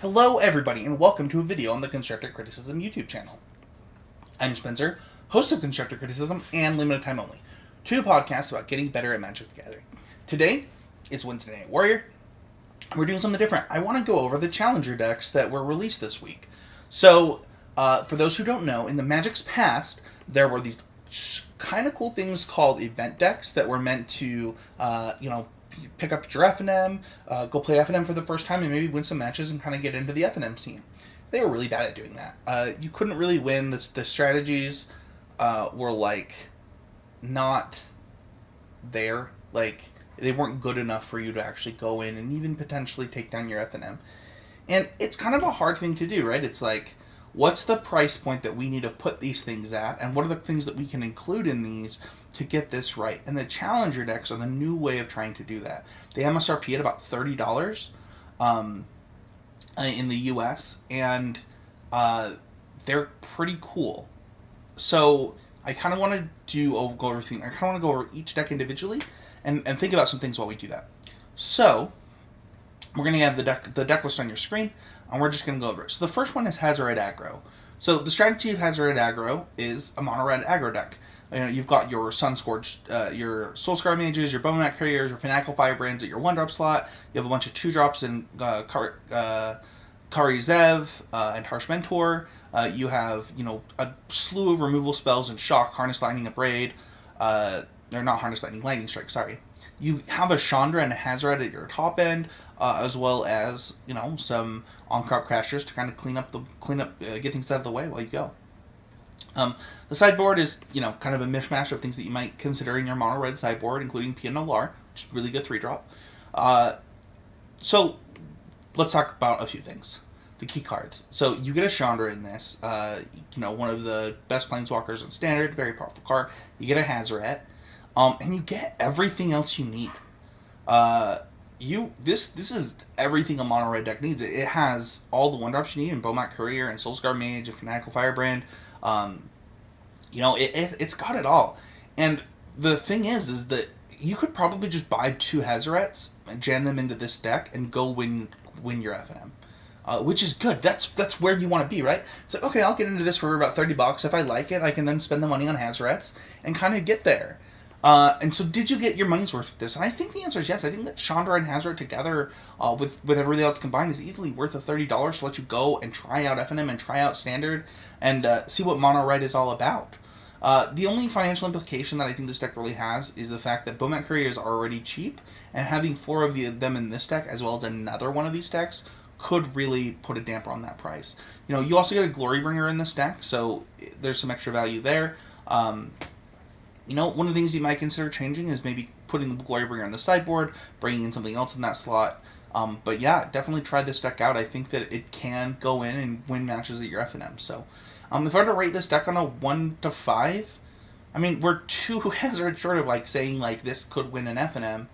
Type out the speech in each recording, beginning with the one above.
Hello everybody and welcome to a video on the Constructive Criticism YouTube channel. I'm Spencer, host of Constructive Criticism and Limited Time Only, two podcasts about getting better at Magic the Gathering. Today is Wednesday Night Warrior. We're doing something different. I want to go over the Challenger decks that were released this week. So, for those who don't know, in the Magic's past, there were these kind of cool things called event decks that were meant to, pick up your FNM, go play FNM for the first time, and maybe win some matches and kind of get into the FNM scene. They were really bad at doing that. You couldn't really win. The strategies were, not there. They weren't good enough for you to actually go in and even potentially take down your FNM. And it's kind of a hard thing to do, right? It's like, what's the price point that we need to put these things at, and what are the things that we can include in these to get this right? And the Challenger decks are the new way of trying to do that. They MSRP at about $30 in the US, and they're pretty cool. So I kind of want to go over everything. I kind of want to go over each deck individually and think about some things while we do that. So we're going to have the deck list on your screen, and we're just going to go over it. So the first one is Hazoret Aggro. So the strategy of Hazoret Aggro is a mono-red aggro deck. You've got your Sunscorched, your Soulscar Mages, your Bonemat Couriers, your Fanatical Firebrands at your 1-drop slot. You have a bunch of 2-drops in Kari Zev and Harsh Mentor. You have, a slew of removal spells and Shock, Harness Lightning, Abrade. They're not Harness Lightning, Lightning Strike, sorry. You have a Chandra and a Hazoret at your top end, as well as, some on-card crashers to kind of get things out of the way while you go. The sideboard is, kind of a mishmash of things that you might consider in your mono-red sideboard, including Piano Lar, which is a really good 3-drop. So, let's talk about a few things. The key cards. So, you get a Chandra in this, one of the best Planeswalkers in Standard, very powerful card. You get a Hazoret, and you get everything else you need. This is everything a mono-red deck needs. It has all the 1-drops you need in Bonemat Courier and Soulscar Mage and Fanatical Firebrand. It's got it all. And the thing is that you could probably just buy 2 Hazorets and jam them into this deck and go win your FNM. Which is good. That's where you want to be, right? So, okay, I'll get into this for about $30. If I like it, I can then spend the money on Hazorets and kind of get there. And so did you get your money's worth with this? And I think the answer is yes. I think that Chandra and Hazoret together, with everything else combined, is easily worth $30 to let you go and try out FNM and try out Standard and see what Mono Red is all about. The only financial implication that I think this deck really has is the fact that Bonemat Courier is already cheap, and having 4 of them in this deck, as well as another one of these decks, could really put a damper on that price. You also get a Glorybringer in this deck, so there's some extra value there. One of the things you might consider changing is maybe putting the Glorybringer on the sideboard, bringing in something else in that slot. But yeah, definitely try this deck out. I think that it can go in and win matches at your FNM. So, if I were to rate this deck on a 1 to 5, we're 2 Hazard short of saying this could win an FNM.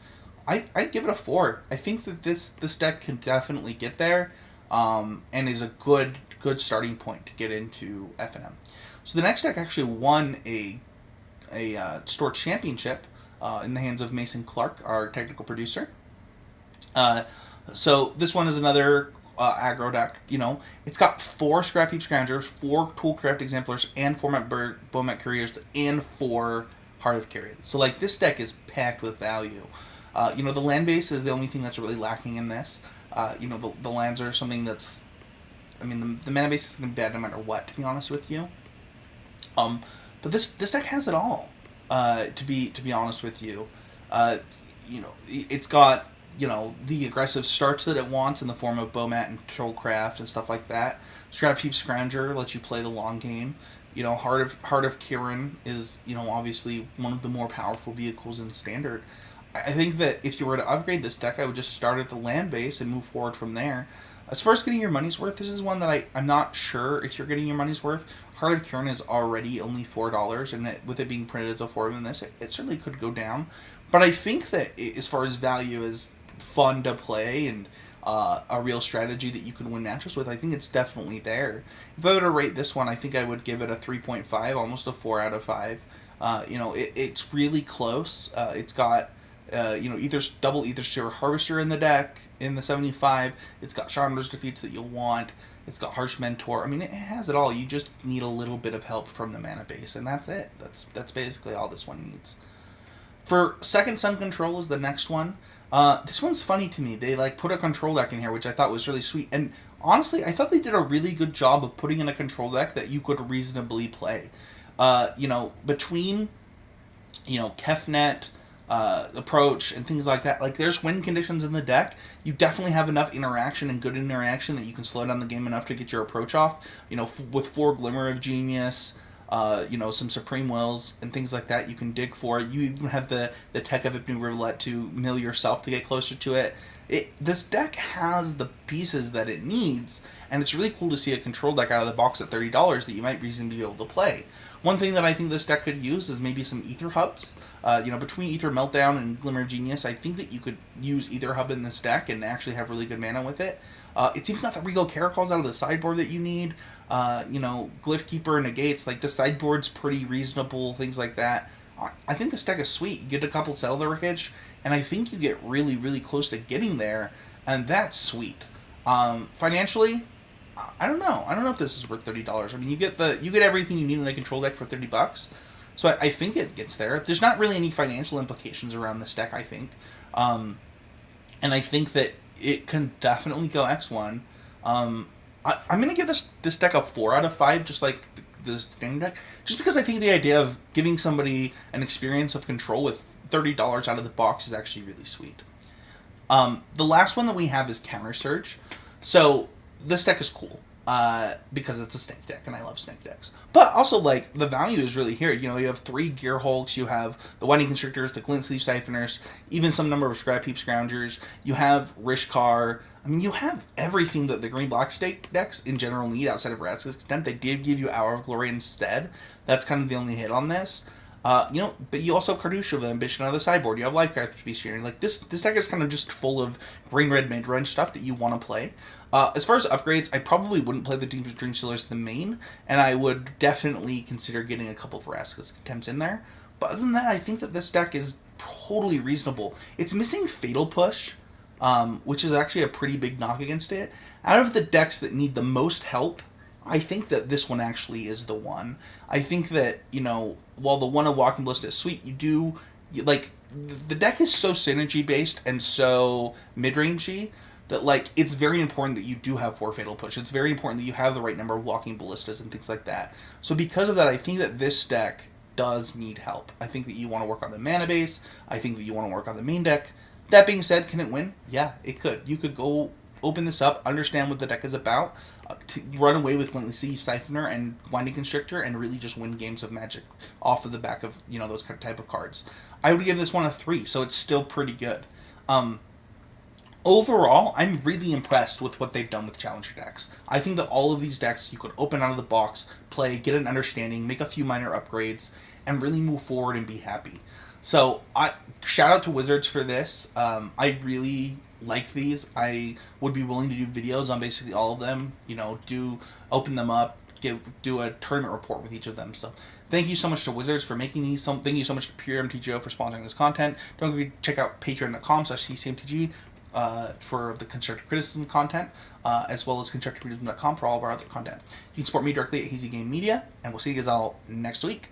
I'd give it a 4. I think that this deck can definitely get there, and is a good starting point to get into FNM. So the next deck actually won a store championship in the hands of Mason Clark, our technical producer. So this one is another aggro deck. It's got 4 Scrap Heap Scroungers, 4 Toolcraft Exemplars, and 4 Bonemat Couriers, and 4 Heart of Carrion. So this deck is packed with value. The land base is the only thing that's really lacking in this. The lands are something that's, the mana base is going to be bad no matter what, to be honest with you. But this deck has it all. To be honest with you, it's got the aggressive starts that it wants in the form of Bomat and Trollcraft and stuff like that. Scrap Heap Scrounger lets you play the long game. Heart of Kirin is obviously one of the more powerful vehicles in Standard. I think that if you were to upgrade this deck, I would just start at the land base and move forward from there. As far as getting your money's worth, this is one that I'm not sure if you're getting your money's worth. Heart of Kirin is already only $4, and with it being printed as a form in this, it certainly could go down. But I think that as far as value is fun to play and a real strategy that you can win matches with, I think it's definitely there. If I were to rate this one, I think I would give it a 3.5, almost a 4 out of 5. It's really close. It's got double Ether Sphere Harvester in the deck in the 75. It's got Chandra's Defeats that you'll want. It's got Harsh Mentor. I mean, it has it all. You just need a little bit of help from the mana base, and that's it. That's basically all this one needs. For Second Sun Control is the next one. This one's funny to me. They put a control deck in here, which I thought was really sweet. And honestly, I thought they did a really good job of putting in a control deck that you could reasonably play. Between Kefnet, approach and things like that. There's win conditions in the deck. You definitely have enough interaction and good interaction that you can slow down the game enough to get your approach off. With 4 Glimmer of Genius, some Supreme Wills and things like that, you can dig for it. You even have the tech of Hypno Roulette to mill yourself to get closer to it. This deck has the pieces that it needs, and it's really cool to see a control deck out of the box at $30 that you might reasonably be able to play. One thing that I think this deck could use is maybe some Ether Hubs. Between Ether Meltdown and Glimmer of Genius, I think that you could use Ether Hub in this deck and actually have really good mana with it. It's even got the Regal Caracols out of the sideboard that you need. Glyph Keeper Negates. The sideboard's pretty reasonable, things like that. I think this deck is sweet. You get a couple Settle the Wreckage, and I think you get really, really close to getting there, and that's sweet. Financially, I don't know. I don't know if this is worth $30. I mean, you get everything you need in a control deck for $30. So I think it gets there. There's not really any financial implications around this deck, I think. And I think that it can definitely go X1. I'm going to give this deck a 4 out of 5, just like the standard deck, just because I think the idea of giving somebody an experience of control with $30 out of the box is actually really sweet. The last one that we have is Counter Surge. So this deck is cool because it's a snake deck, and I love snake decks. But also, the value is really here. You have 3 Gear Hulks, you have the Winding Constrictors, the Glint Sleeve Siphoners, even some number of Scrap Heap Scroungers. You have Rishkar. I mean, you have everything that the green-black snake decks in general need outside of Ratzka's Contempt. They did give you Hour of Glory instead. That's kind of the only hit on this. But you also have Cartouche of Ambition on the sideboard. You have Lifecraft to be sharing. This deck is kind of just full of green-red mid-range stuff that you want to play. As far as upgrades, I probably wouldn't play the Dream Stealers in the main, and I would definitely consider getting a couple of Vraska's Contempts in there. But other than that, I think that this deck is totally reasonable. It's missing Fatal Push, which is actually a pretty big knock against it. Out of the decks that need the most help, I think that this one actually is the one. I think that, while the one of Walking Ballista is sweet, the deck is so synergy-based and so mid-rangey that, it's very important that you do have 4 Fatal Push. It's very important that you have the right number of Walking Ballistas and things like that. So because of that, I think that this deck does need help. I think that you want to work on the mana base. I think that you want to work on the main deck. That being said, can it win? Yeah, it could. You could go open this up, understand what the deck is about, run away with Glint Sleeve Siphoner and Winding Constrictor, and really just win games of Magic off of the back of, those type of cards. I would give this one a 3, so it's still pretty good. Overall, I'm really impressed with what they've done with Challenger decks. I think that all of these decks you could open out of the box, play, get an understanding, make a few minor upgrades, and really move forward and be happy. So, shout out to Wizards for this. I really like these. I would be willing to do videos on basically all of them. Open them up, do a tournament report with each of them. So, thank you so much to Wizards for making these. Thank you so much to Pure MTGO for sponsoring this content. Don't forget to check out patreon.com/ccmtg for the constructive criticism content, as well as constructivecriticism.com for all of our other content. You can support me directly at Hazy Game Media, and we'll see you guys all next week.